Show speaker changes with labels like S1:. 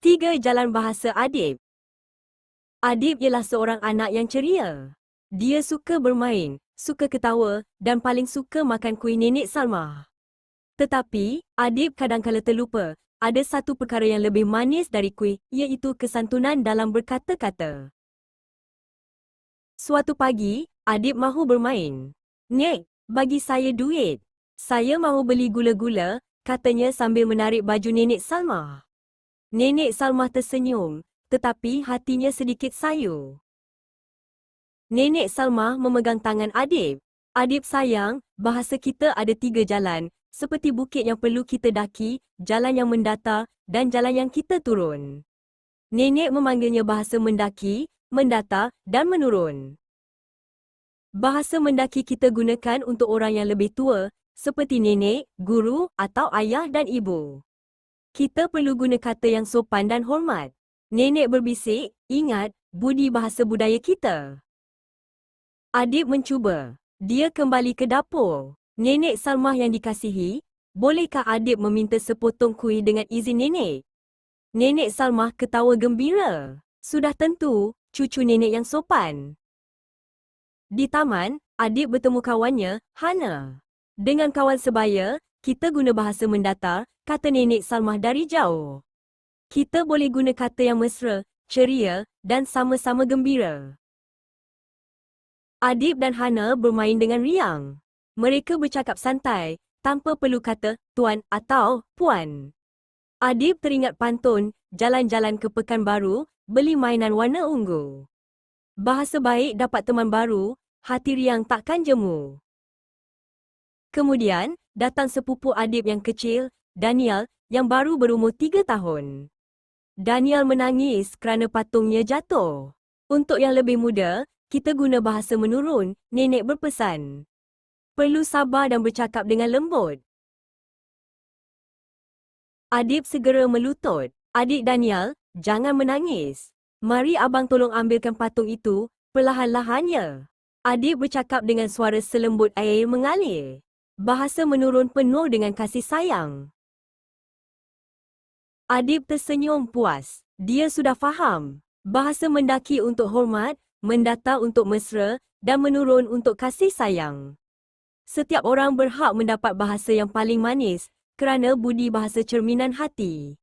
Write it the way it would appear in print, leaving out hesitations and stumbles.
S1: 3 jalan bahasa Adib. Adib ialah seorang anak yang ceria. Dia suka bermain, suka ketawa dan paling suka makan kuih Nenek Salma. Tetapi, Adib kadang-kala terlupa, ada satu perkara yang lebih manis dari kuih, iaitu kesantunan dalam berkata-kata. Suatu pagi, Adib mahu bermain. "Nek, bagi saya duit. Saya mahu beli gula-gula," katanya sambil menarik baju Nenek Salma. Nenek Salma tersenyum, tetapi hatinya sedikit sayu. Nenek Salma memegang tangan Adib. "Adib sayang, bahasa kita ada 3 jalan, seperti bukit yang perlu kita daki, jalan yang mendatar, dan jalan yang kita turun." Nenek memanggilnya bahasa mendaki, mendatar, dan menurun. Bahasa mendaki kita gunakan untuk orang yang lebih tua, seperti nenek, guru, atau ayah dan ibu. Kita perlu guna kata yang sopan dan hormat. Nenek berbisik, "Ingat, budi bahasa budaya kita." Adib mencuba. Dia kembali ke dapur. "Nenek Salmah yang dikasihi, bolehkah Adib meminta sepotong kuih dengan izin nenek?" Nenek Salmah ketawa gembira. Sudah tentu, cucu nenek yang sopan. Di taman, Adib bertemu kawannya, Hana. "Dengan kawan sebaya, kita guna bahasa mendatar," kata Nenek Salmah dari jauh. "Kita boleh guna kata yang mesra, ceria, dan sama-sama gembira." Adib dan Hana bermain dengan riang. Mereka bercakap santai, tanpa perlu kata tuan atau puan. Adib teringat pantun, jalan-jalan ke Pekanbaru, beli mainan warna ungu. Bahasa baik dapat teman baru, hati riang takkan jemu. Kemudian, datang sepupu Adib yang kecil, Daniel, yang baru berumur 3 tahun. Daniel menangis kerana patungnya jatuh. "Untuk yang lebih muda, kita guna bahasa menurun," nenek berpesan. "Perlu sabar dan bercakap dengan lembut." Adib segera melutut. "Adik Daniel, jangan menangis. Mari abang tolong ambilkan patung itu, perlahan-lahannya." Adib bercakap dengan suara selembut air mengalir. Bahasa menurun penuh dengan kasih sayang. Adib tersenyum puas. Dia sudah faham. Bahasa mendaki untuk hormat, mendatar untuk mesra, dan menurun untuk kasih sayang. Setiap orang berhak mendapat bahasa yang paling manis, kerana budi bahasa cerminan hati.